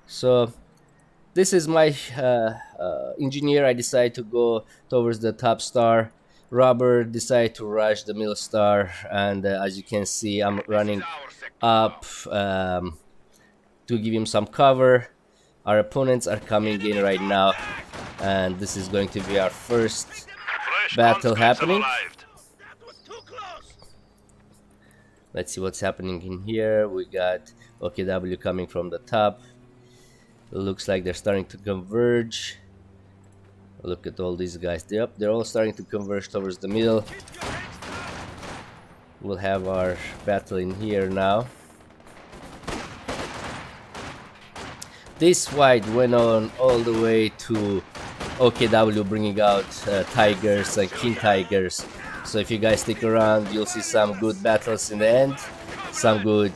So this is my engineer. I decide to go towards the top star. Robert decide to rush the middle star, and as you can see, I'm running up to give him some cover. Our opponents are coming in right now, and this is going to be our first battle happening. Let's see what's happening in here. We got OKW coming from the top. It looks like they're starting to converge. Look at all these guys. Yep, they're all starting to converge towards the middle. We'll have our battle in here now. This fight went on all the way to OKW bringing out tigers and king tigers. So if you guys stick around, you'll see some good battles in the end. Some good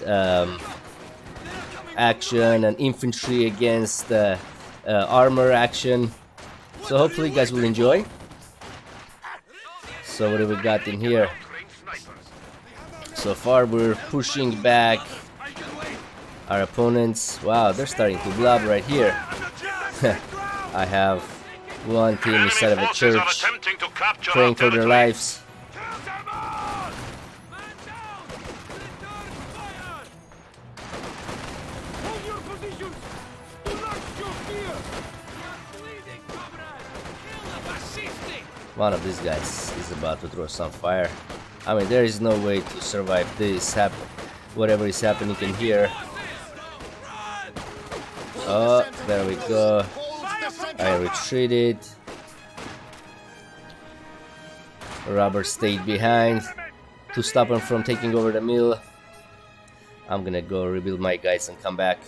action and infantry against armor action. So hopefully you guys will enjoy. So what do we got in here? So far we're pushing back our opponents. Wow, they're starting to blob right here. I have one team inside of a church praying for their lives. One of these guys is about to throw some fire. I mean, there is no way to survive this. Whatever is happening in here. Oh, there we go. I retreated. Robert stayed behind to stop him from taking over the mill. I'm gonna go rebuild my guys and come back.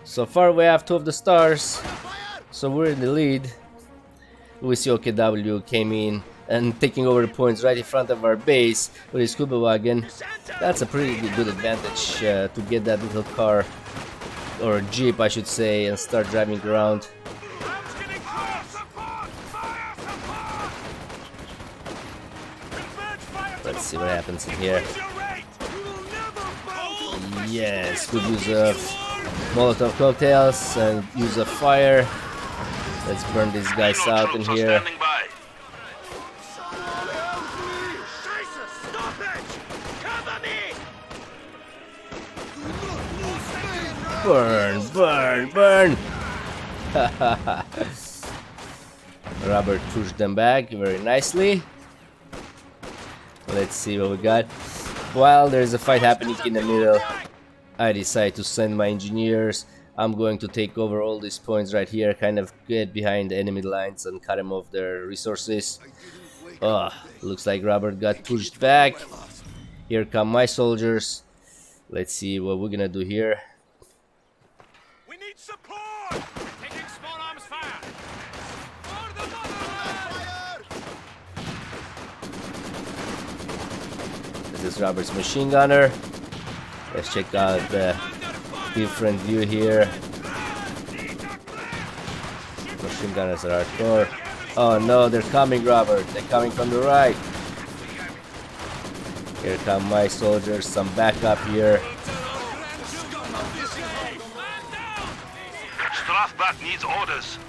So far we have 2 of the stars, so we're in the lead. We see OKW came in and taking over the points right in front of our base with his scuba wagon. That's a pretty good advantage to get that little car, or jeep I should say, and start driving around. Let's see what happens in here. Yes, good use of Molotov cocktails and use of fire. Let's burn these guys out in here. Burn, burn, burn! Robert pushed them back very nicely. Let's see what we got. While there's a fight happening in the middle, I decide to send my engineers. I'm going to take over all these points right here, kind of get behind the enemy lines and cut them off their resources. Oh, looks like Robert got pushed back. Here come my soldiers. Let's see what we're gonna do here. We need support! Taking small arms fire! For the mother! This is Robert's machine gunner. Let's check out the different view here. Machine gunners are hardcore. Oh no, they're coming, Robert. They're coming from the right. Here come my soldiers. Some backup here. Strafbat needs orders.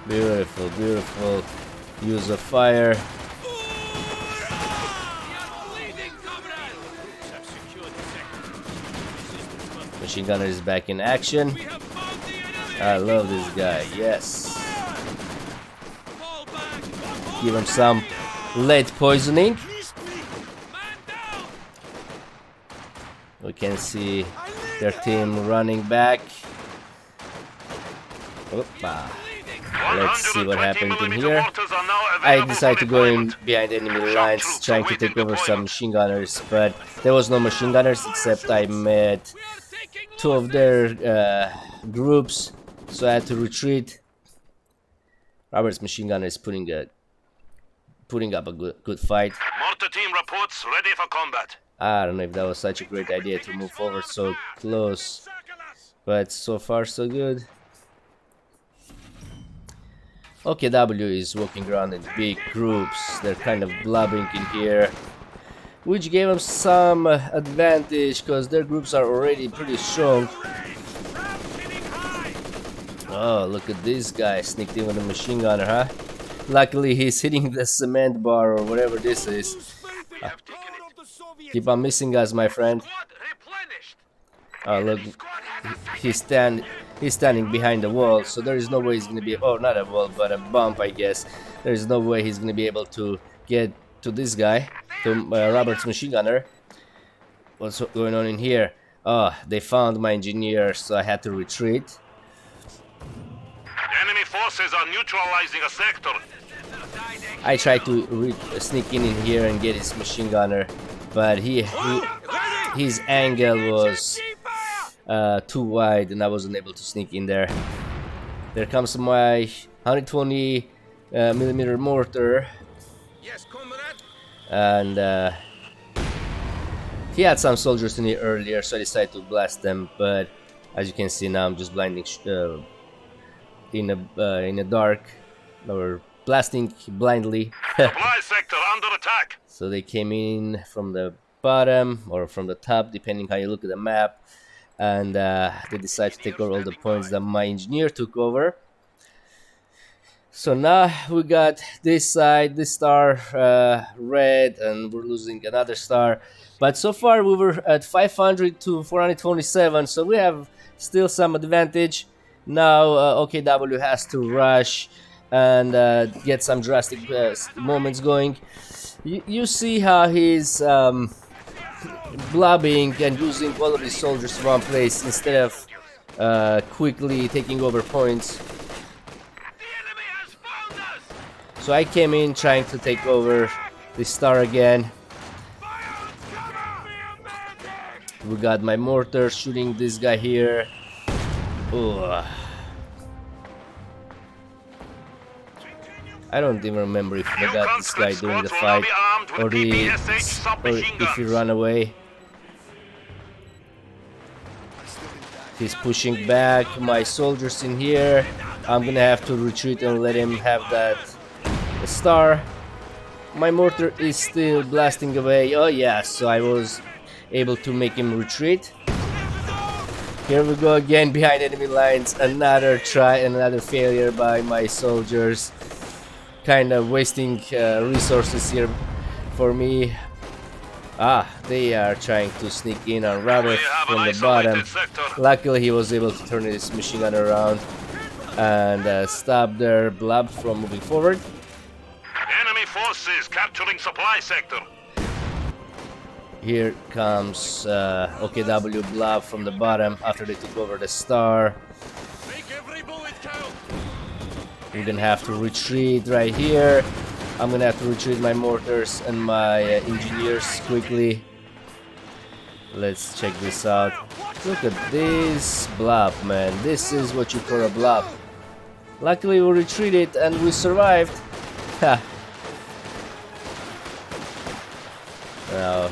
Beautiful, beautiful use of fire. Machine gunner is back in action. I love this guy, yes. Give him some lead poisoning. We can see their team running back. Opa. Let's see what happened in here. I decided to go in behind enemy lines, trying to take over some machine gunners, but there was no machine gunners except I met 2 of their groups, so I had to retreat. Robert's machine gunner is putting up a good fight. Mortar team reports ready for combat. I don't know if that was such a great idea to move forward so close, but so far so good. OKW is walking around in big groups. They're kind of blubbing in here, which gave them some advantage because their groups are already pretty strong. Oh, look at this guy sneaked in with a machine gunner, huh? Luckily, he's hitting the cement bar or whatever this is. Keep on missing us, my friend. Oh, look, he's standing behind the wall, so there is no way he's gonna be. Oh, not a wall, but a bump, I guess. There is no way he's gonna be able to get to this guy, to Robert's machine gunner. What's going on in here? Oh, they found my engineer, so I had to retreat. Enemy forces are neutralizing a sector. I tried to sneak in here and get his machine gunner, but his angle was too wide and I wasn't able to sneak in there. There comes my 120 millimeter mortar, and he had some soldiers in here earlier, so I decided to blast them. But as you can see now, I'm just blinding in the dark, or blasting blindly. Supply sector under attack. So they came in from the bottom or from the top, depending how you look at the map, and they decided to take over all the points that my engineer took over. So now we got this side, this star red, and we're losing another star. But so far we were at 500 to 427, so we have still some advantage. Now OKW has to rush and get some drastic moments going. You see how he's blobbing and using all of his soldiers in one place instead of quickly taking over points. So I came in trying to take over the star again. We got my mortar shooting this guy here. Ugh. I don't even remember if I got this guy during the fight or if he ran away. He's pushing back my soldiers in here. I'm gonna have to retreat and let him have that star. My mortar is still blasting away. Oh yeah, so I was able to make him retreat. Here we go again behind enemy lines. Another try, another failure by my soldiers. Kind of wasting resources here for me. They are trying to sneak in on Robert from the bottom. Luckily he was able to turn his machine gun around and stop their blob from moving forward. Enemy forces capturing supply sector. Here comes OKW blob from the bottom after they took over the star. We're gonna have to retreat right here. I'm gonna have to retreat my mortars and my engineers quickly. Let's check this out. Look at this blob, man. This is what you call a blob. Luckily we retreated and we survived. Ha. Now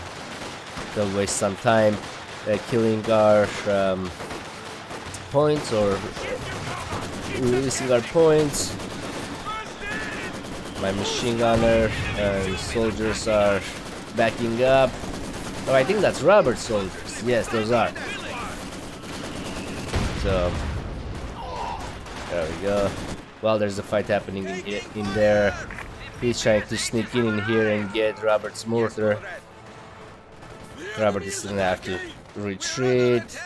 don't waste some time killing our points or releasing our points. My machine gunner and soldiers are backing up. Oh, I think that's Robert's soldiers. Yes, those are. So there we go. Well, there's a fight happening in there. He's trying to sneak in here and get Robert's mortar. Robert is gonna have to retreat.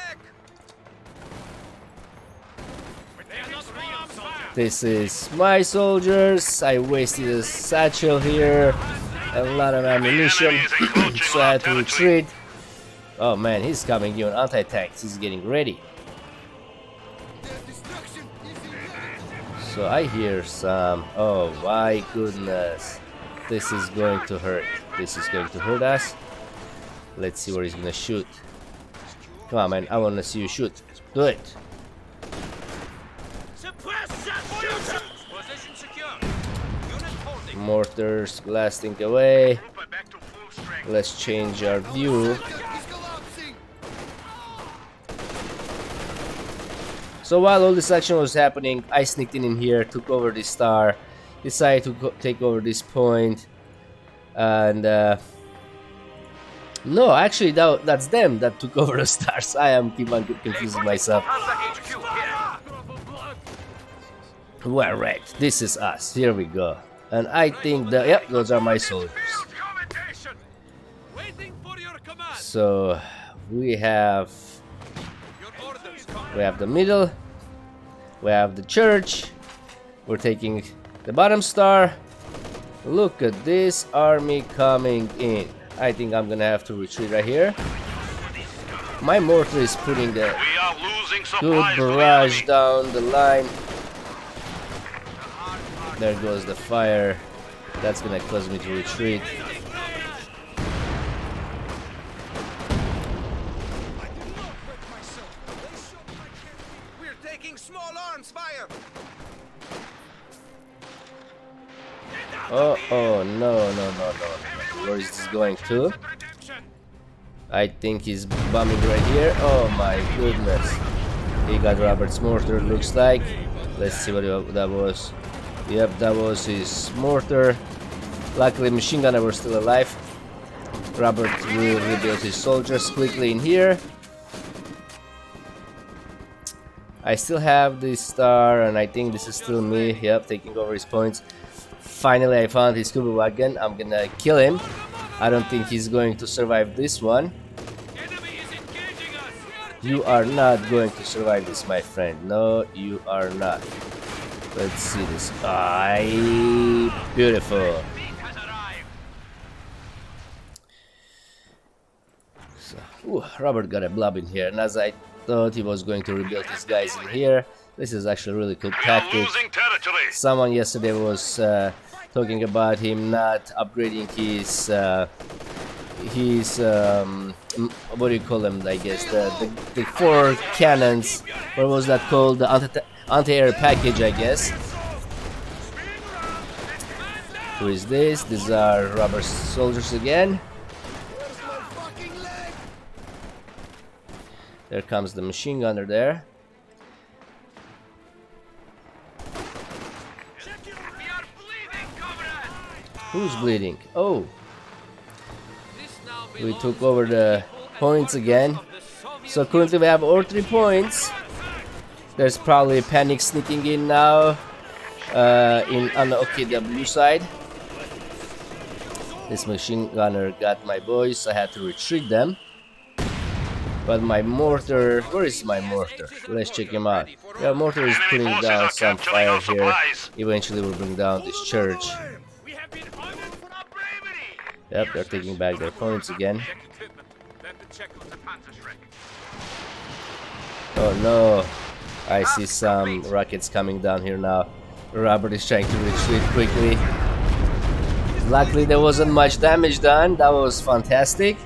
This is my soldiers. I wasted a satchel here, a lot of ammunition, so I had to retreat. Oh man, he's coming in anti-tanks. He's getting ready. So I hear some. Oh my goodness, this is going to hurt. This is going to hurt us. Let's see where he's gonna shoot. Come on, man! I want to see you shoot. Do it. Mortars blasting away. Let's change our view. So while all this action was happening, I sneaked in here, took over this star, decided to take over this point, and no, actually that's them that took over the stars. I am keep on confusing myself. Well, right, this is us. Here we go. And I think that, yep, those are my soldiers. Waiting for your command. So we have Your orders, comrade. the middle, we have the church, we're taking the bottom star. Look at this army coming in. I think I'm gonna have to retreat right here. My mortar is putting a We are losing good supplies to the barrage enemy. down the line. There goes the fire. That's gonna cause me to retreat. We're taking small arms fire. Oh, no. Where is this going to? I think he's bombing right here. Oh my goodness. He got Robert's mortar, looks like. Let's see what that was. Yep, that was his mortar. Luckily, machine gunner were still alive. Robert will rebuild his soldiers quickly in here. I still have this star, and I think this is still me. Yep, taking over his points. Finally, I found his scuba wagon. I'm gonna kill him. I don't think he's going to survive this one. Enemy is engaging us. You are not going to survive this, my friend. No, you are not. Let's see this. Aye, beautiful. So, ooh, Robert got a blob in here, and as I thought he was going to rebuild his guys in here, this is actually a really cool We are tactic. losing territory. Someone yesterday was talking about him not upgrading his what do you call them? I guess the four cannons. What was that called? The anti-air package, I guess. Who is this? These are rubber soldiers again. There comes the machine gunner there. Who's bleeding? Oh, we took over the points again. So currently we have all 3 points. There's probably a panic sneaking in now on the OKW side. This machine gunner got my boys. I had to retreat them. But my mortar, where is my mortar? Let's check him out. Yeah, mortar is putting Enemy forces down are some capturing fire our here. supplies. Eventually we'll bring down this church. We have been honored for our bravery. Yep, they're taking back their points again. Oh no, I see some rockets coming down here now. Robert is trying to retreat quickly. Luckily there wasn't much damage done. That was fantastic.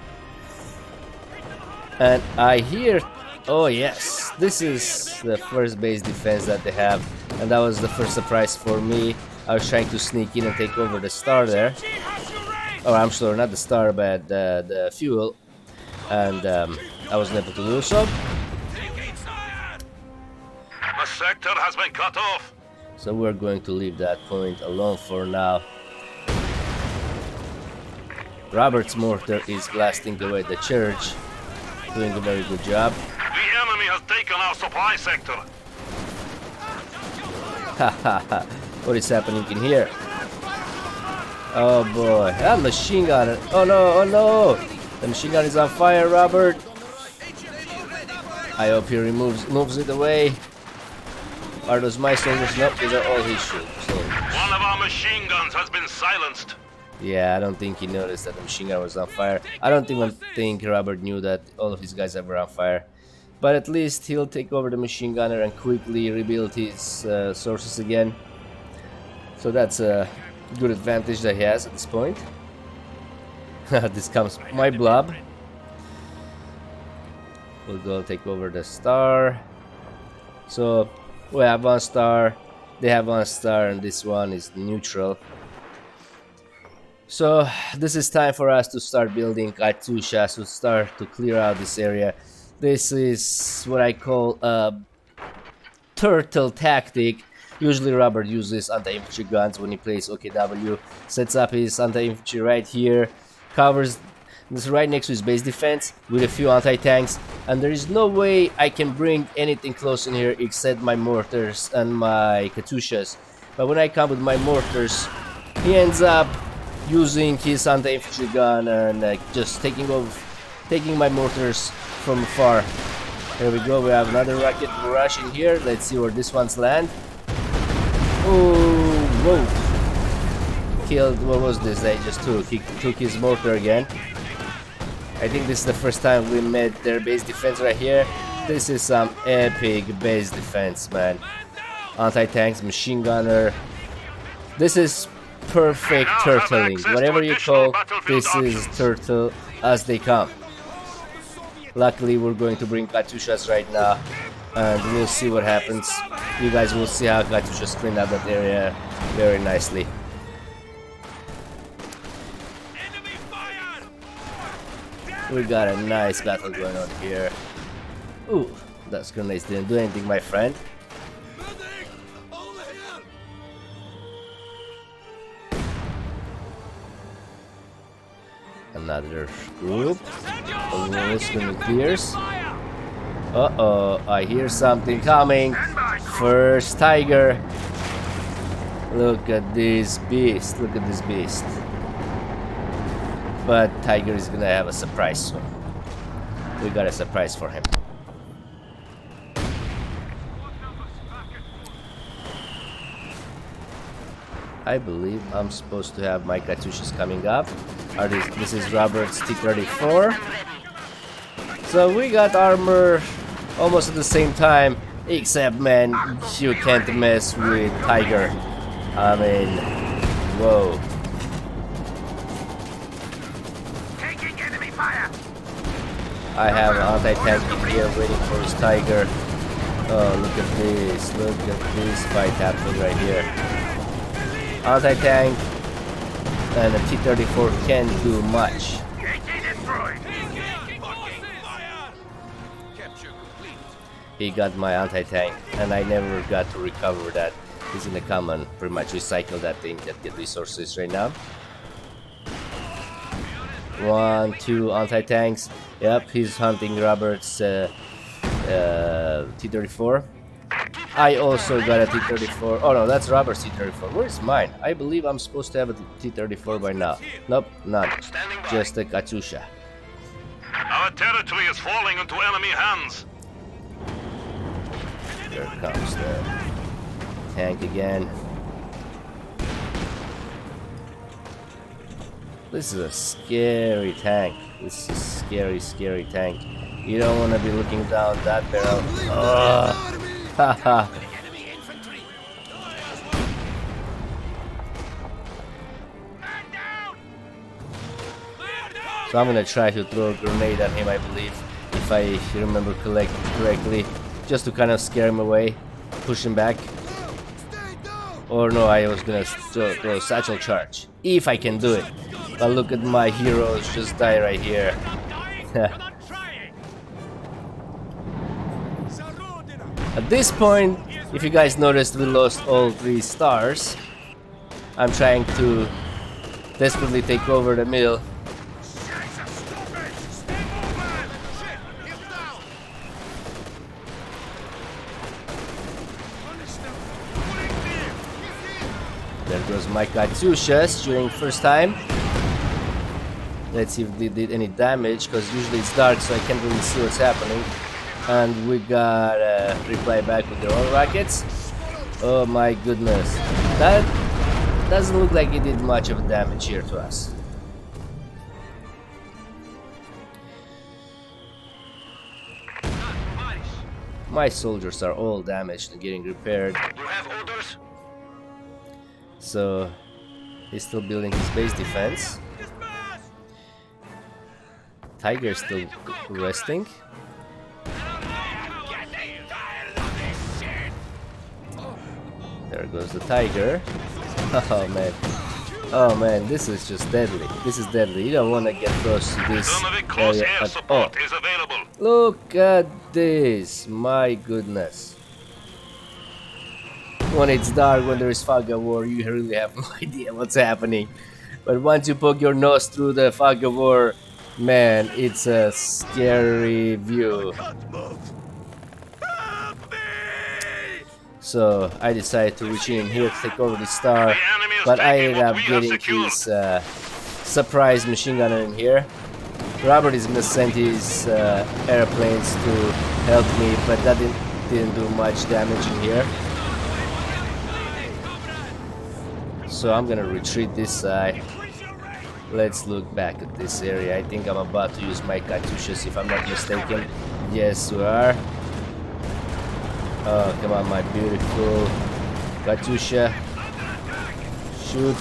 And I hear, oh yes, this is the first base defense that they have, and that was the first surprise for me. I was trying to sneak in and take over the star there. Oh, I'm sure not the star, but the fuel, and I wasn't able to do so. The sector has been cut off. So we're going to leave that point alone for now. Robert's mortar is blasting away the church, doing a very good job. The enemy has taken our supply sector. Hahaha, what is happening in here? Oh boy, that machine gun! Oh no, the machine gun is on fire, Robert. I hope he moves it away. Are those my soldiers? Nope, these are all his soldiers. One of our machine guns has been silenced. Yeah, I don't think he noticed that the machine gun was on fire. I don't even think Robert knew that all of his guys were on fire. But at least he'll take over the machine gunner and quickly rebuild his sources again. So that's a good advantage that he has at this point. This comes my blob. We'll go take over the star. So we have 1 star, they have 1 star, and this one is neutral. So this is time for us to start building Katyushas, to start to clear out this area. This is what I call a turtle tactic. Usually Robert uses anti-infantry guns when he plays OKW. Sets up his anti-infantry right here, covers This is right next to his base defense with a few anti-tanks, and there is no way I can bring anything close in here except my mortars and my Katyushas. But when I come with my mortars, he ends up using his anti-infantry gun and just taking my mortars from afar. Here we go, we have another rocket rush in here. Let's see where this one's land. Oh, whoa. Killed, what was this they just took? He took his mortar again. I think this is the first time we met their base defense right here. This is some epic base defense, man. Anti-tanks, machine gunner. This is perfect turtling. Whatever you call, this is turtle as they come. Luckily, we're going to bring Katyushas right now, and we'll see what happens. You guys will see how Katyushas clean up that area very nicely. We got a nice battle going on here. Ooh, those grenades didn't do anything, my friend. Another group. Almost grenadiers. Uh-oh, I hear something coming. First tiger. Look at this beast. Look at this beast. But Tiger is gonna have a surprise soon. We got a surprise for him. I believe I'm supposed to have my Katyushas coming up. This is Robert's T-34. So we got armor almost at the same time, except man, you can't mess with Tiger. I mean, whoa. I have an anti-tank in here waiting for his Tiger. Oh, look at this. Look at this fight happening right here. Anti-tank and a T-34 can't do much. He got my anti-tank and I never got to recover that. He's gonna come and pretty much recycle that thing, that get resources right now. 1, 2 anti-tanks. Yep, he's hunting Robert's T-34. I also got a T-34. Oh no, that's Robert's T-34. Where's mine? I believe I'm supposed to have a T-34 by now. Nope, not. Just a Katyusha. Our territory is falling into enemy hands. There comes the tank again. This is a scary tank. This is scary, scary tank. You don't want to be looking down that barrel. Haha. So I'm gonna try to throw a grenade at him, I believe, if I remember correctly, just to kind of scare him away, push him back. Or no, I was gonna throw a satchel charge, if I can do it. But look at my heroes just die right here. At this point, if you guys noticed, we lost all 3 stars. I'm trying to desperately take over the middle. There goes my Katyushas shooting first time. Let's see if they did any damage, because usually it's dark so I can't really see what's happening. And we got a reply back with their own rockets. Oh my goodness. That doesn't look like it did much of damage here to us. My soldiers are all damaged and getting repaired. You have orders? So he's still building his base defense. Tiger is still resting. There goes the Tiger. Oh man. Oh man, this is just deadly. This is deadly. You don't want to get close to this area at all. Is available. Look at this. My goodness. When it's dark, when there is fog of war, you really have no idea what's happening. But once you poke your nose through the fog of war, Man, it's a scary view. So I decided to reach in here to take over the star, The enemy is but I taking ended what up we have getting secured. his surprise machine gunner in here. Robert is gonna send his airplanes to help me, but that didn't do much damage in here. So I'm gonna retreat this side. Let's look back at this area. I think I'm about to use my Katyushas if I'm not mistaken. Yes, we are. Oh, come on, my beautiful Katyusha. Shoot.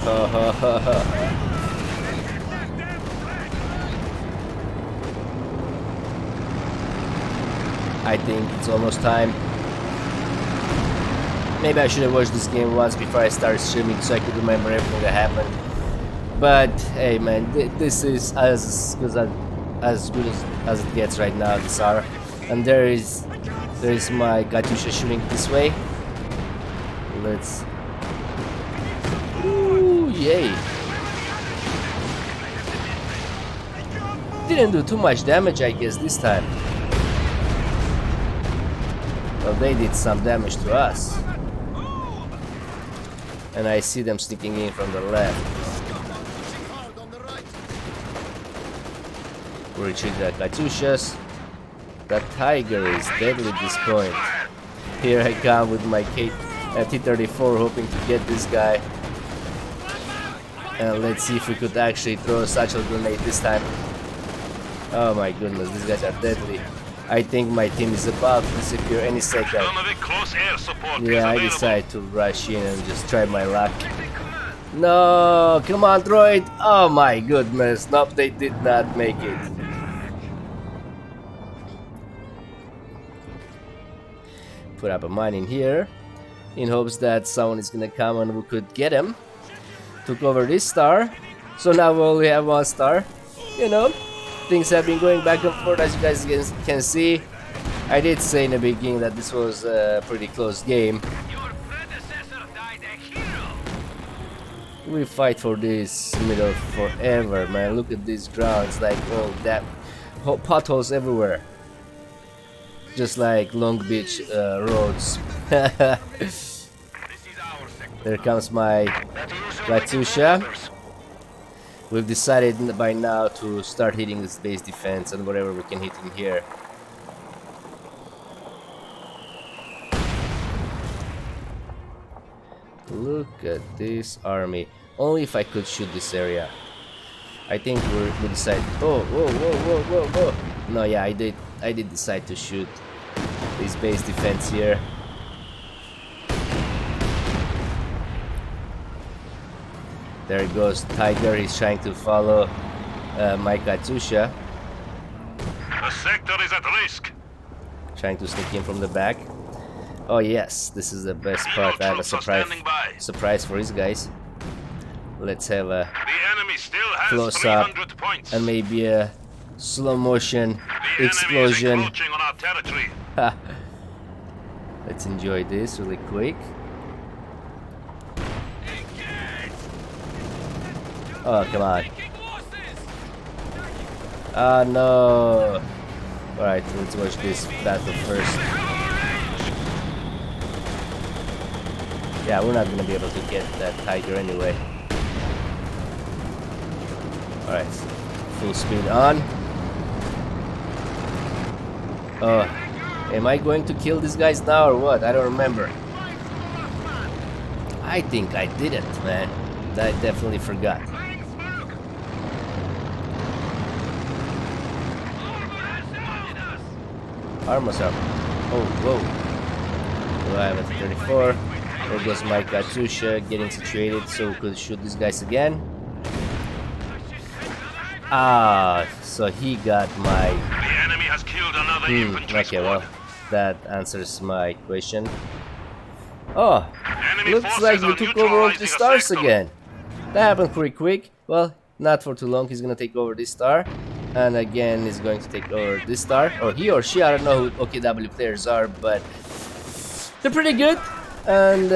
Ha ha ha ha. I think it's almost time. Maybe I should have watched this game once before I started streaming so I could remember everything that happened. But hey man, this is as good as it gets right now, this hour. And there is my Katyusha shooting this way. Let's... Ooh, yay. Didn't do too much damage, I guess, this time. Well, they did some damage to us. And I see them sneaking in from the left. We retreat the Katyushas. That tiger is deadly at this point. Here I come with my T-34 hoping to get this guy. And let's see if we could actually throw a satchel grenade this time. Oh my goodness, these guys are deadly. I think my team is about to disappear any second. Close air support Yeah, I is available. decided to rush in and just try my luck. No, come on, throw it! Oh my goodness, nope, they did not make it. Put up a mine in here, in hopes that someone is gonna come and we could get him. Took over this star, so now we only have one star. You know, things have been going back and forth as you guys can see. I did say in the beginning that this was a pretty close game. We fight for this middle forever, man. Look at these grounds, like all that potholes everywhere, just like Long Beach roads. There comes my Katyusha. We've decided by now to start hitting this base defense and whatever we can hit in here. Look at this army. Only if I could shoot this area. I think we decided. Oh, whoa, whoa, whoa, whoa, whoa! No, yeah, I did decide to shoot this base defense here. There goes Tiger. He's trying to follow my Katyusha. The sector is at risk. Trying to sneak in from the back. Oh yes, this is the best part. I have a surprise for these guys. Let's have a The enemy still has close up 300 points. and maybe a slow motion The explosion. enemy is encroaching on our territory. Let's enjoy this really quick. Oh, come on. Ah, no. Alright, let's watch this battle first. Yeah, we're not gonna be able to get that tiger anyway. Alright, full speed on. Oh, am I going to kill these guys now or what? I don't remember. I think I didn't, man. I definitely forgot. Armors up. Oh, whoa. Do I have a 34? There goes my Katyusha getting situated so we could shoot these guys again. Ah, so he got my... The enemy has killed another infantry Okay, squad. well, that answers my question. Oh, Enemy looks forces like we are took over all the neutralizing a stars sector. again. That happened pretty quick. Well, not for too long. He's gonna take over this star. And again, he's going to take over this star. Or he or she, I don't know who OKW players are, but they're pretty good. And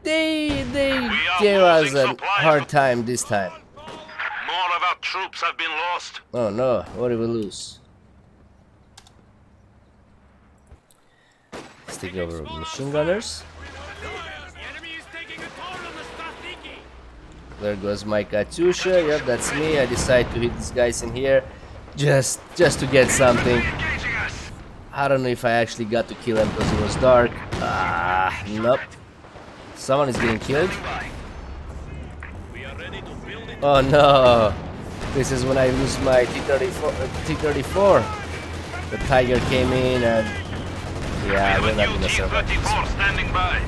They We are gave us losing a supplies. hard time this time. More of our troops have been lost. Oh no, what did we lose? Let's take over machine gunners. The enemy is taking a toll on the Strategy. There goes my Katyusha. Yep, that's me. I decide to hit these guys in here just to get something. Engaging us. I don't know if I actually got to kill him because it was dark. Ah, nope. Someone is getting killed. We are ready to build it. Oh no. This is when I lose my T-34. The Tiger came in and yeah, We we're have not a new gonna survive this. T-34 standing by.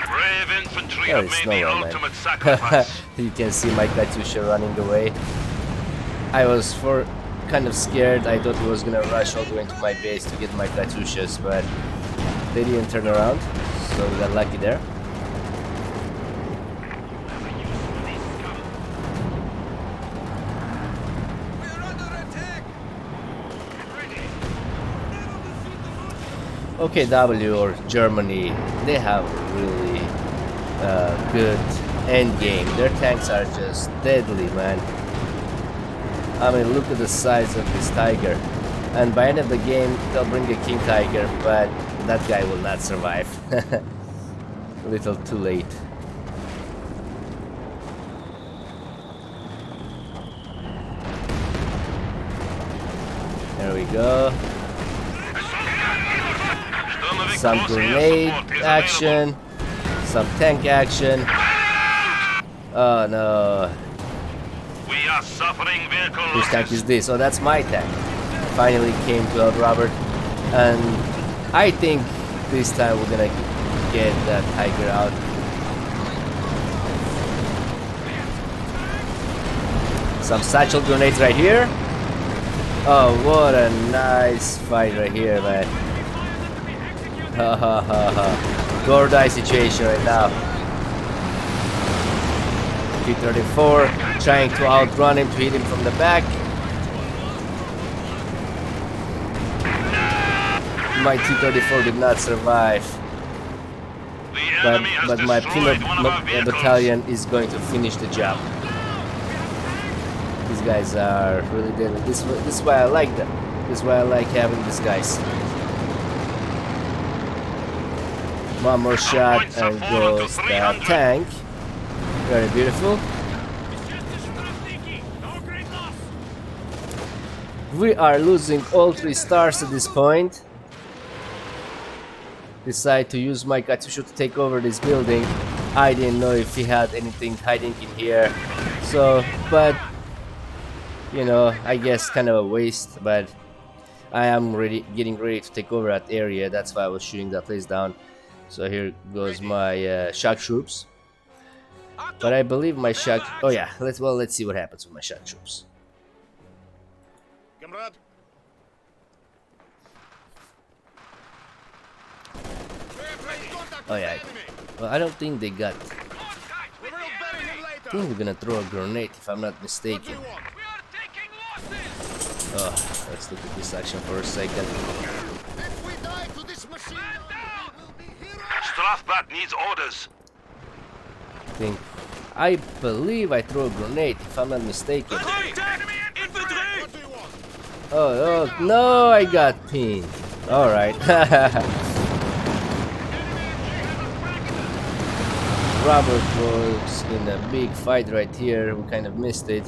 Brave infantry There have is made no the way, man. ultimate sacrifice. You can see my Katyusha running away. I was kind of scared. I thought he was gonna rush all the way into my base to get my Katyushas, but they didn't turn around, so we got lucky there. OKW or Germany, they have a really good end game. Their tanks are just deadly, man. I mean, look at the size of this Tiger. And by end of the game, they'll bring a King Tiger, but that guy will not survive. A little too late. There we go. Some grenade action, some tank action. Oh no. We are suffering vehicle Whose tank losses. is this? Oh, that's my tank. Finally came to help Robert. And I think this time we're gonna get that Tiger out. Some satchel grenades right here. Oh, what a nice fight right here, man. Ha ha ha ha. Do or die situation right now. T-34 trying to outrun him to hit him from the back. My T-34 did not survive. The enemy has But my destroyed peanut one of our vehicles. battalion is going to finish the job. These guys are really deadly. This is why I like them. This is why I like having these guys. One more shot and goes the tank. Very beautiful. We are losing all 3 stars at this point. Decide to use my Katyusha to take over this building. I didn't know if he had anything hiding in here. So, but you know, I guess kind of a waste, but I am getting ready to take over that area. That's why I was shooting that place down. So here goes my shock troops. But I believe my shock. Oh yeah, let's see what happens with my shock troops. Comrade. Oh yeah. Well, I don't think they got. I think we're gonna throw a grenade if I'm not mistaken. Oh, let's look at this action for a second. Strafbat needs orders. I believe I throw a grenade if I'm not mistaken. Oh no, I got pinned. Alright. Robert was in a big fight right here. We kind of missed it.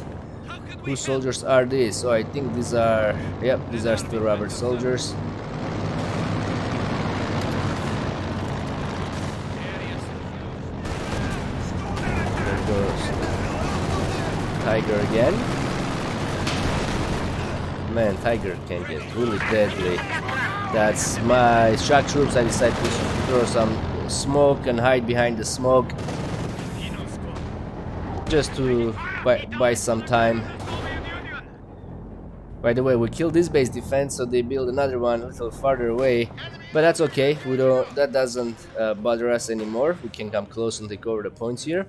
Whose soldiers are these? Oh, I think these are... Yep, these are still Robert soldiers. There goes Tiger again. Man, Tiger can get really deadly. That's my shock troops. I decided to throw some smoke and hide behind the smoke. Just to buy some time. By the way, we killed this base defense, so they build another one a little farther away. But that's okay. We don't. That doesn't bother us anymore. We can come close and take over the points here.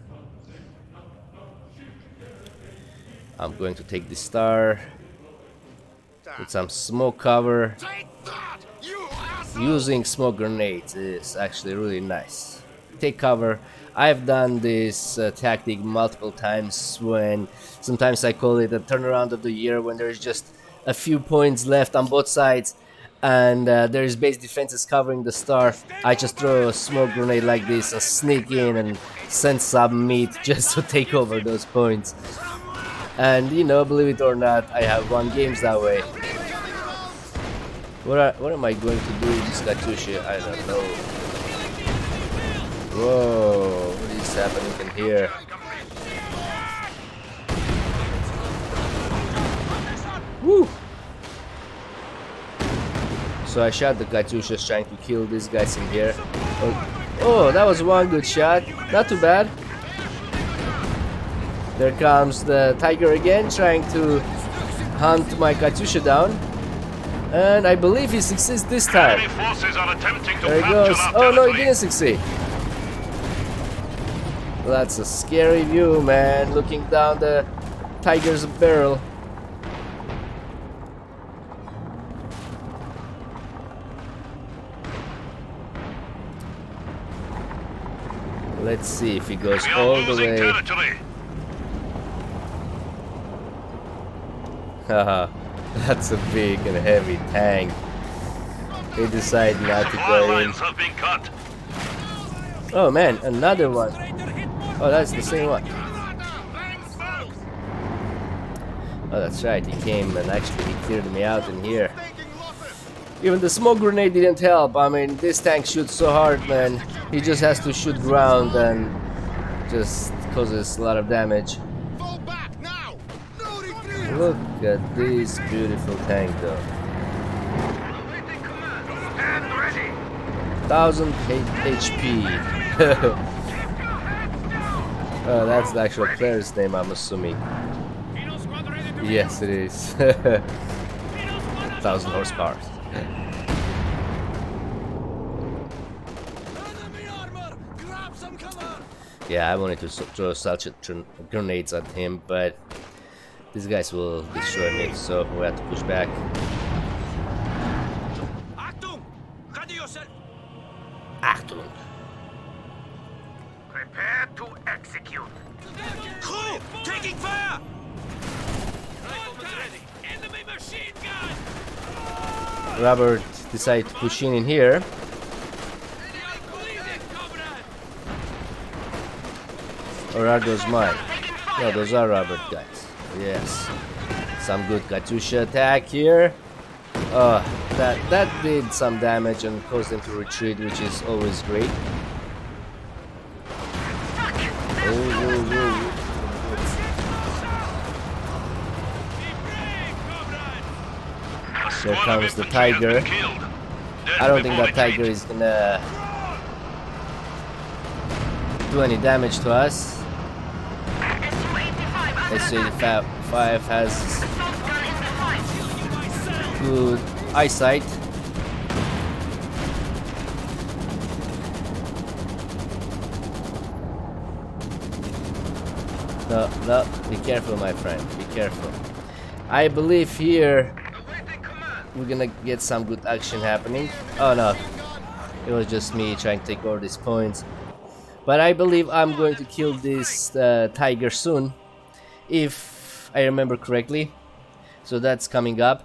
I'm going to take the star with some smoke cover. using smoke grenades is actually really nice. Take cover. I've done this tactic multiple times when sometimes I call it a turnaround of the year when there's just a few points left on both sides and there's base defenses covering the star. I just throw a smoke grenade like this and sneak in and send some meat just to take over those points. And you know, believe it or not, I have won games that way. What am I going to do with this Katyusha? I don't know. Whoa, what is happening in here? Woo! So I shot the Katyushas trying to kill these guys in here. Oh, that was one good shot. Not too bad. There comes the tiger again, trying to hunt my Katyusha down. And I believe he succeeds this time. Enemy forces are attempting to There he capture goes. our Oh no, he territory. didn't succeed. That's a scary view, man. Looking down the tiger's barrel. Let's see if he goes We are all the losing way. territory. Haha, that's a big and heavy tank. They decide not to Our go in. lines have been cut. Oh man, another one. Oh, that's the same one. Oh, that's right. He came and actually he cleared me out in here. Even the smoke grenade didn't help. I mean, this tank shoots so hard, man. He just has to shoot ground and just causes a lot of damage. Look at this beautiful tank, though. 1000 HP. Oh, that's the actual player's name, I'm assuming. Yes, it is. 1000 horsepower. Yeah, I wanted to throw such grenades at him, but these guys will destroy me, so we have to push back. Achtung! Ready yourself! Achtung! Prepare to execute. Crew! Taking fire! Ready! Enemy machine gun! Robert decided to push in here. Or are those mine? No, those are Robert guys. Yes. Some good Katyusha attack here. That did some damage and caused them to retreat, which is always great. There comes the tiger. I don't think that tiger is gonna do any damage to us. SU-85 has good eyesight. No, be careful, my friend, be careful. I believe here we're gonna get some good action happening. Oh no, it was just me trying to take all these points. But I believe I'm going to kill this tiger soon, if I remember correctly. So that's coming up.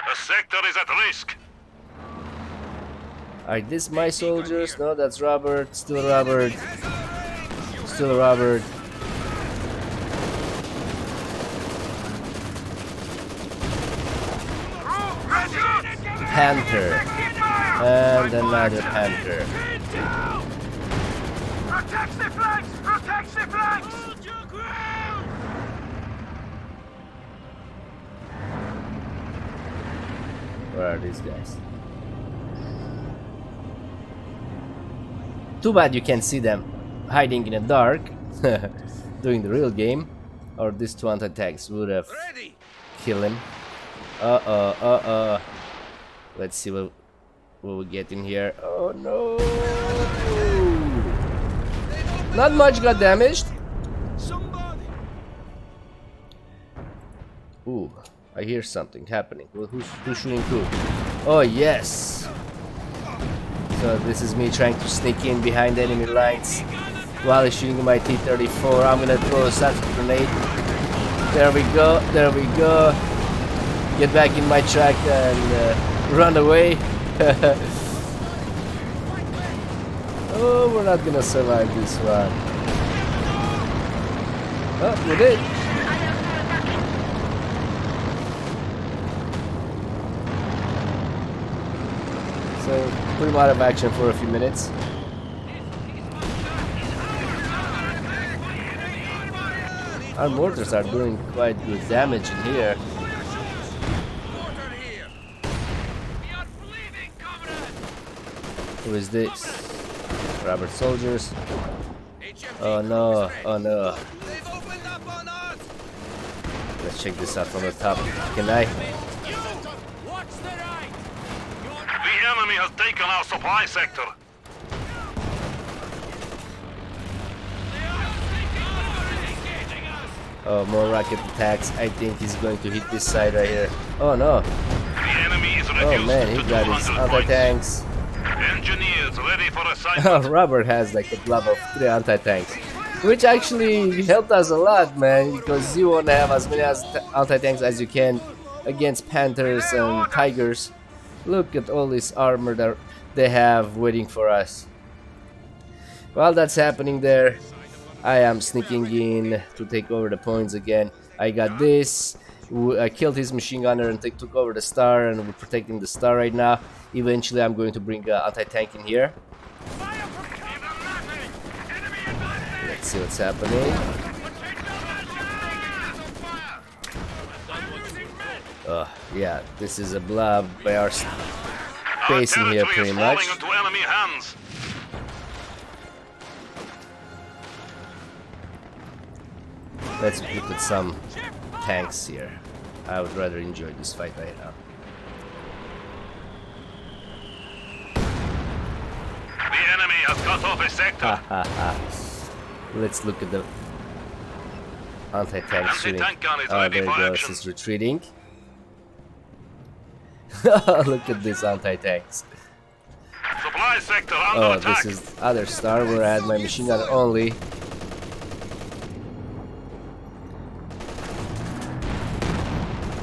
The sector is at risk. Are these my soldiers? No, that's Robert. Still Robert. Still Robert. Panther. And another panther. Protect the flanks! Protect the flanks! Hold your ground! Where are these guys? Too bad you can't see them hiding in the dark, doing the real game. Or these two anti-tanks would have killed him. Let's see what we get in here. Oh no! Not much got damaged. Ooh, I hear something happening. Who's shooting who? Oh yes! So this is me trying to sneak in behind enemy lines while shooting my T-34. I'm gonna throw a static grenade. There we go, there we go. Get back in my track and run away. Oh, we're not gonna survive this one. Oh, we did. So, put him out of action for a few minutes. Our mortars are doing quite good damage in here. Who is this? Robert soldiers. Oh no, oh no. Let's check this out from the top. Can I? The enemy has taken our supply sector. Oh, more rocket attacks. I think he's going to hit this side right here. Oh no. The enemy is reduced Oh man, he to got his 200 points. anti-tanks. Engineers ready for assignment. Oh, Robert has like a blob of 3 anti-tanks. Which actually helped us a lot, man, because you won't have as many anti-tanks as you can against Panthers and Tigers. Look at all this armor that they have waiting for us. While that's happening there, I am sneaking in to take over the points again. I got this. I killed his machine gunner and took over the star, and we're protecting the star right now. Eventually, I'm going to bring an anti-tank in here. Let's see what's happening. Oh, yeah, this is a blob by our base in here pretty much. Into enemy hands. Let's look at some tanks here. I would rather enjoy this fight right now. The enemy has cut off a sector. Let's look at the anti-tank shooting. Anti-tank gun is Oh, ready there he for goes. action. He's retreating. Look at these anti-tanks. Supply sector under Oh, attack. this is other star where I had my machine gun only.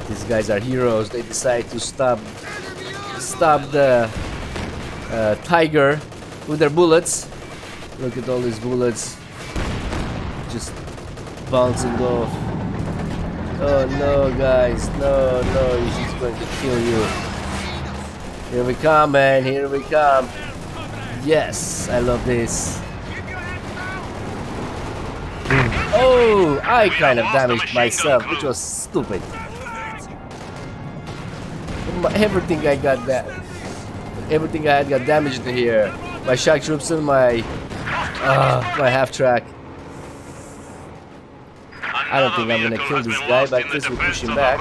These guys are heroes. They decide to stop the tiger with their bullets. Look at all these bullets just bouncing off. Oh no, guys, no, he's going to kill you. Here we come, man, here we come. Yes, I love this. Oh, I kind of damaged myself, which was stupid. Everything I had got damaged in here. My shock troops and my half track. I don't think I'm gonna kill this guy, but at least we push him back.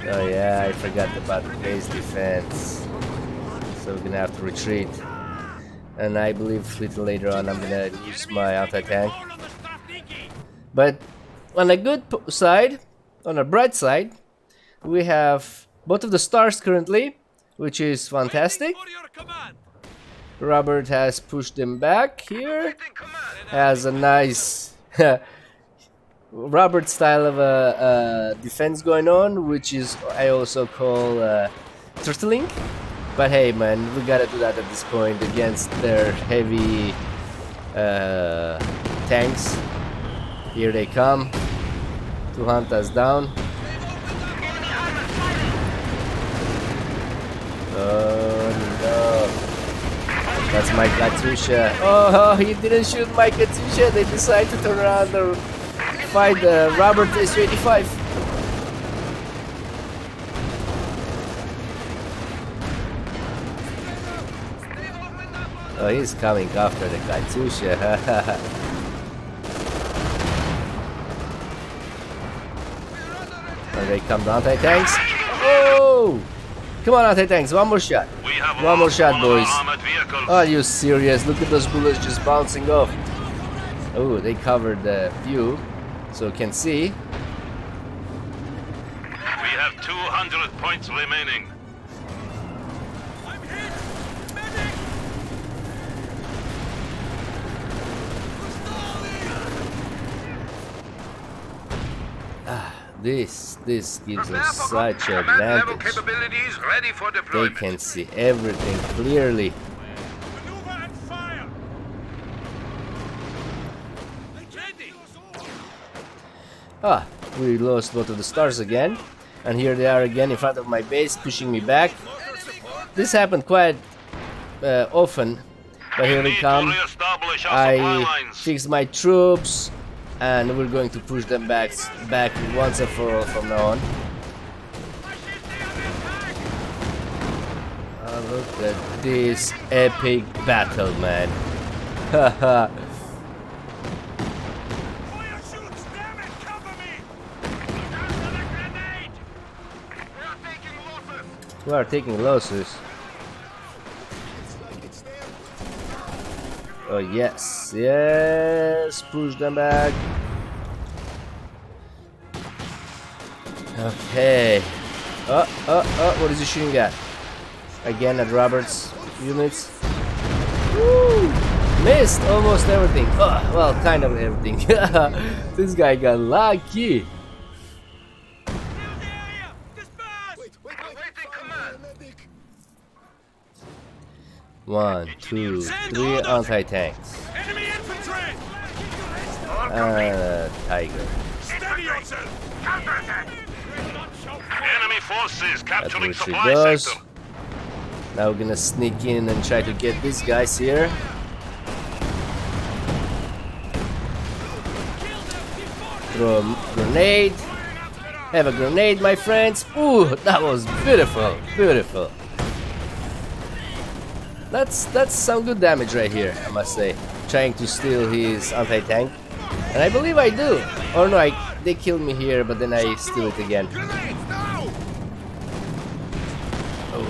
Oh yeah, I forgot about the base defense. So we're gonna have to retreat. And I believe a little later on I'm gonna use my anti-tank. But on a good side, on a bright side, we have both of the stars currently, which is fantastic. Robert has pushed them back here. Has a nice Robert style of a defense going on, which is I also call throttling. But hey, man, we gotta do that at this point against their heavy tanks. Here they come to hunt us down. Oh no. That's my Katyusha. Oh, he didn't shoot my Katyusha. They decided to turn around and fight Robert Su-85. Oh, he's coming after the Katyusha. And they come the anti-tanks. Oh! Come on, anti-tanks, one more shot. One more shot, boys. Are you serious? Look at those bullets just bouncing off. Oh, they covered the view, so you can see. We have 200 points remaining. I'm hit! Medic! This gives us such advantage. Capabilities ready for They deployment. can see everything clearly. Maneuver and fire! Ready! Ah, we lost both of the stars again. And here they are again in front of my base, pushing me back. This happened quite often. But here we Need to come. reestablish our supply I lines. fixed my troops. And we're going to push them back once and for all from now on. Look at this epic battle, man. Haha. Fire shoots! Damn it! Cover me! Another grenade! We are taking losses. Oh yes, yes, push them back. Okay. What is he shooting at? Again at Robert's units. Woo! Missed almost everything. Oh, well, kind of everything. This guy got lucky. One, two, three anti-tanks. Enemy infantry! Tiger. Steady yourself! Counterattack! Enemy forces That's capturing where she supply goes. sector. Now we're gonna sneak in and try to get these guys here. Throw a grenade. Have a grenade, my friends. Ooh, that was beautiful, beautiful. That's some good damage right here, I must say. Trying to steal his anti-tank, and I believe I do. Or no, they killed me here, but then I steal it again. Oh.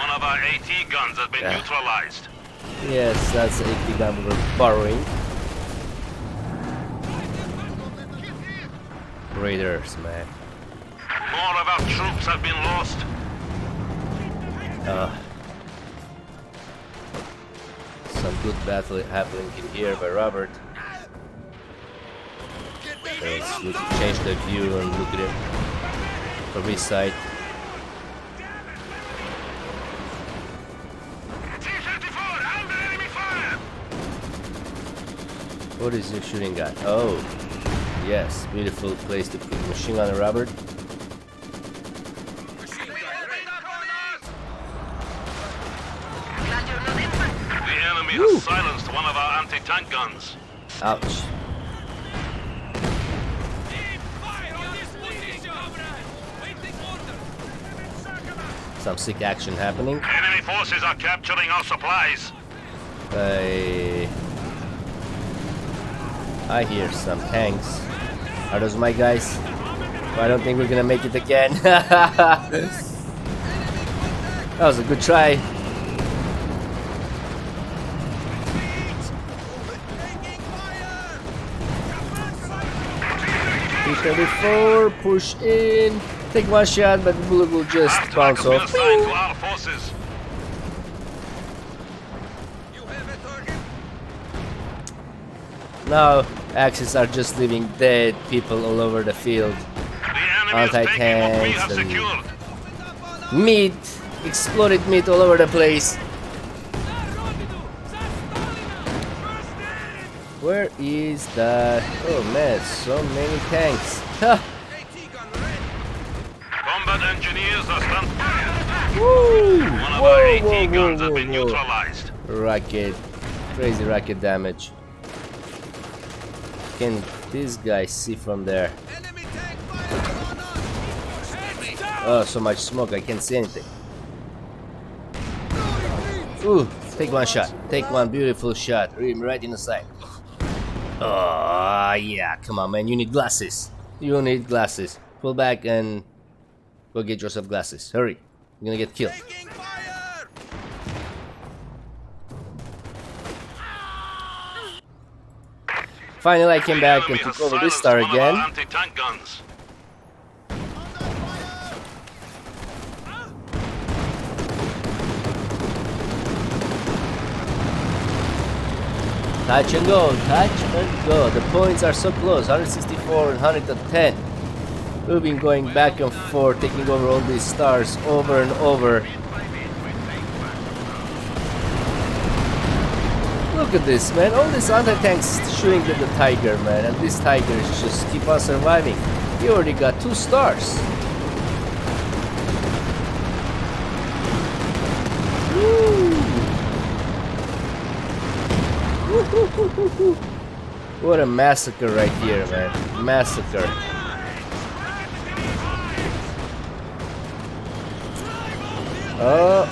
One of our AT guns has been neutralized. Yes, that's a AT gun we're borrowing. Raiders, man. More of our troops have been lost. Some good battle happening in here by Robert. Let's change the view and look at it from his side. T-34, under enemy fire! What is he shooting at? Oh, yes, beautiful place to put machine gun, Robert. The enemy has silenced one of our anti-tank guns. Ouch. Some sick action happening. Enemy forces are capturing our supplies. I hear some tanks. Are those my guys? I don't think we're gonna make it again. That was a good try. T-34, push in. Take one shot, but the bullet will just bounce off. Assigned to our forces. Now, Axis are just leaving dead people all over the field. The enemy is taking what we have Anti-tanks and secured. meat, exploded meat all over the place. Where is that? Oh man, so many tanks. Ha! Combat engineers are stand. Woo! One of our AT guns has been neutralized. Rocket, crazy rocket damage. Can this guy see from there? Oh, so much smoke, I can't see anything. Ooh, take one shot. Take one beautiful shot. Right in the side. Oh, yeah, come on, man. You need glasses. You need glasses. Pull back and go get yourself glasses. Hurry. You're gonna get killed. Finally, I came The back enemy and has took over this silenced star one of again. our anti-tank guns. Touch and go, touch and go. The points are so close, 164 and 110. We've been going back and forth, taking over all these stars over and over. Look at this, man. All these anti-tanks shooting at the Tiger, man. And this Tiger is just keep on surviving. He already got 2 stars. Woo. What a massacre right here, man. Massacre. Oh,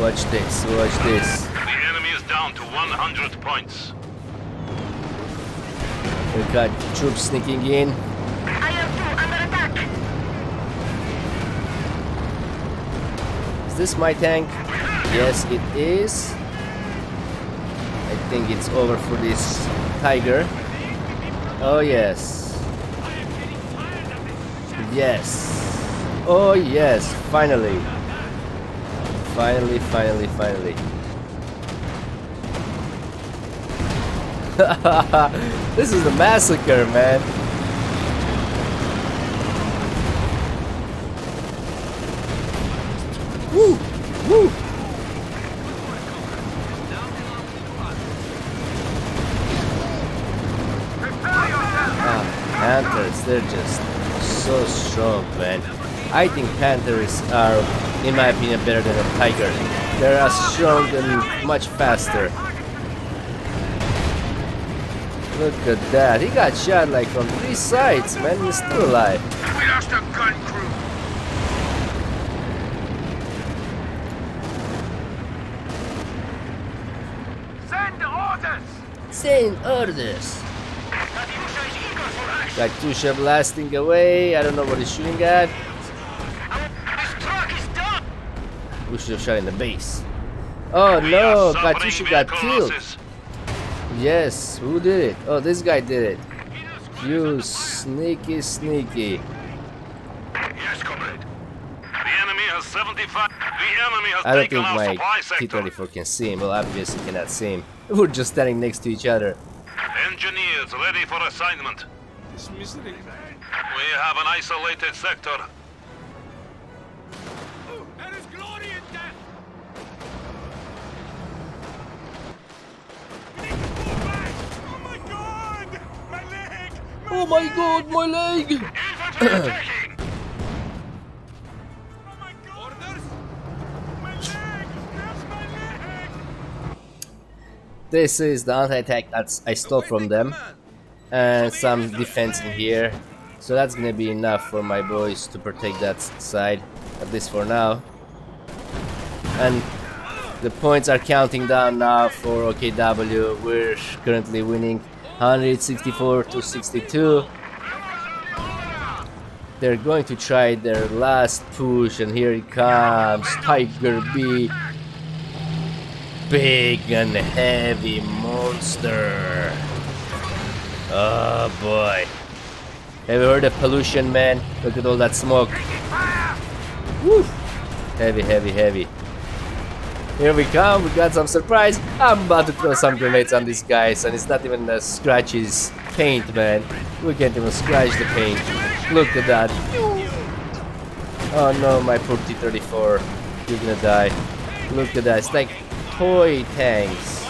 watch this, watch this. The enemy is down to 100 points. We got troops sneaking in. under attack. Is this my tank? Yes, it is. I think it's over for this Tiger. Oh, yes. Yes. Oh, yes. Finally. Finally. This is a massacre, man. Woo! Woo! Panthers, they're just so strong, man. I think Panthers are, in my opinion, better than a Tiger. They're as strong and much faster. Look at that. He got shot like from 3 sides, man. He's still alive. We lost a gun crew. Send orders. Send orders. Katyusha blasting away. I don't know what he's shooting at. This truck is done. We should have shot in the base. Oh no, Katyusha got killed. Yes, who did it? Oh, this guy did it. You sneaky. Yes, comrade. The enemy has 75. The enemy has I don't taken think our my supply sector. T-34 can see him. Well, obviously cannot see him. We're just standing next to each other. Engineers ready for assignment. We have an isolated sector. There is glory in death. We need to pull back. Oh my god! My leg! Oh my god, my leg! Infantry attacking! Oh my god! Orders! My leg! There's my leg! This is the anti-attack that I stole from them. And some defense in here. So that's gonna be enough for my boys to protect that side, at least for now. And the points are counting down now for OKW. We're currently winning 164 to 62. They're going to try their last push, and here it comes. Tiger B. Big and heavy monster. Oh boy. Have you heard of pollution, man? Look at all that smoke. Woo! Heavy. Here we come, we got some surprise. I'm about to throw some grenades on these guys, and it's not even the scratches paint, man. We can't even scratch the paint. Look at that. Oh no, my poor T-34. You're gonna die. Look at that, it's like toy tanks.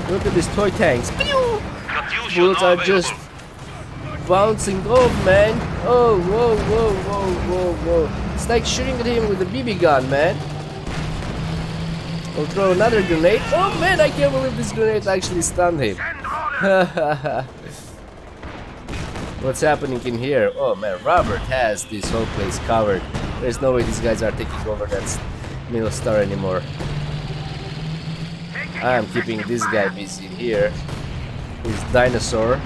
Look at these toy tanks. Katyusha Bullets now are just available. bouncing off, man. Oh, whoa. It's like shooting at him with a BB gun, man. I'll throw another grenade. Oh man, I can't believe this grenade actually stunned him. What's happening in here? Oh man, Robert has this whole place covered. There's no way these guys are taking over that middle star anymore. I'm keeping this guy busy here. His dinosaur.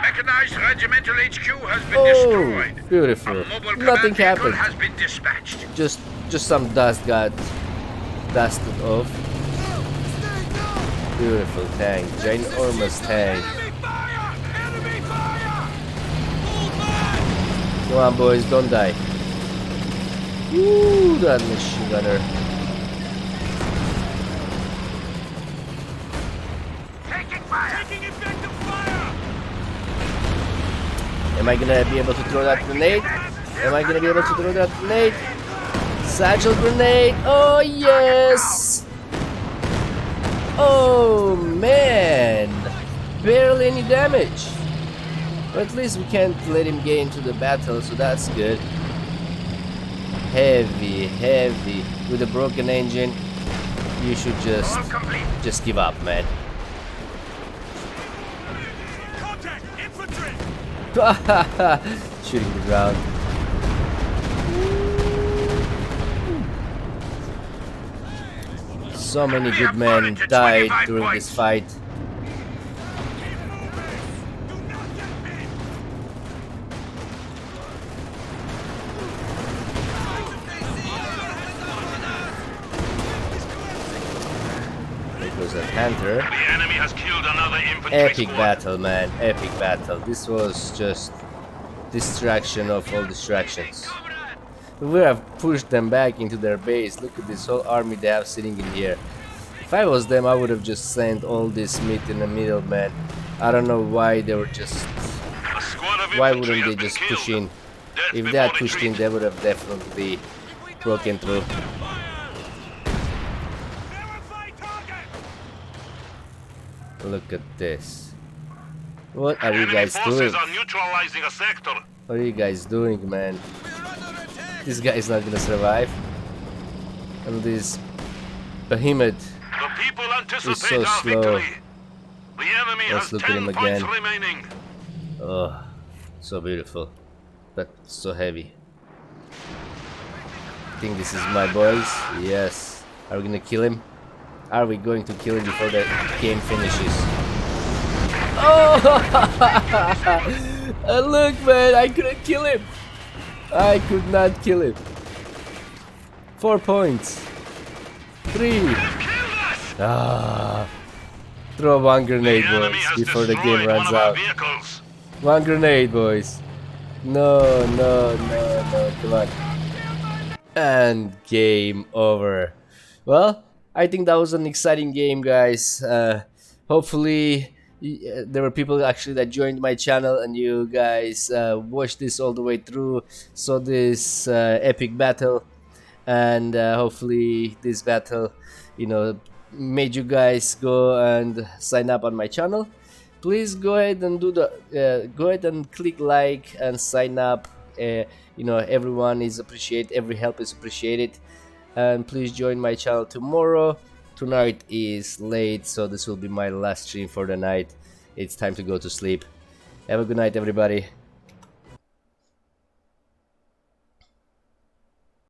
Mechanized regimental HQ has been Oh, destroyed. beautiful. A mobile Nothing command vehicle happened. has been dispatched. Just some dust got dusted off. Beautiful tank, ginormous tank. Enemy fire! Enemy fire! Hold back! Come on, boys, don't die. Woo, that machine gunner. Taking fire! Taking effective fire! Am I gonna be able to throw that grenade? Am I gonna be able to throw that grenade? Satchel grenade! Oh yes! Oh man! Barely any damage. But at least we can't let him get into the battle, so that's good. Heavy, heavy. With a broken engine, you should just give up, man. Contact! Infantry! Shooting the ground. So many good men died during this fight. It was a Panther. The enemy has killed another infantry Epic squad. battle, man. Epic battle. This was just distraction of all distractions. We would have pushed them back into their base. Look at this whole army they have sitting in here. If I was them, I would have just sent all this meat in the middle, man. I don't know why they were just... A squad of Why infantry wouldn't they has been just killed. push in? Death If they before had pushed in, retreat. they would have definitely broken through. Verify target! Look at this. What are you Enemy guys forces doing? are neutralizing a sector. What are you guys doing, man? This guy is not gonna survive. And this behemoth. The people anticipate so our slow. victory. The enemy Let's has look at 10 him points again. remaining. Oh, so beautiful. But so heavy. I think this is my boys. Yes. Are we gonna kill him? Are we going to kill him before the game finishes? Oh! Look, man, I couldn't kill him. I could not kill him. 4 points. 3. Ah. Throw one grenade, The enemy boys, has before the destroyed game one runs of our out. vehicles. One grenade, boys. No, no, no, no, come on. And game over. Well, I think that was an exciting game, guys. Hopefully, there were people actually that joined my channel and you guys watched this all the way through, saw this epic battle, and hopefully this battle, you know, made you guys go and sign up on my channel. Please go ahead and do the go ahead and click like and sign up. You know, everyone is appreciated, every help is appreciated. And please join my channel tomorrow. Tonight is late, so this will be my last stream for the night. It's time to go to sleep. Have a good night, everybody.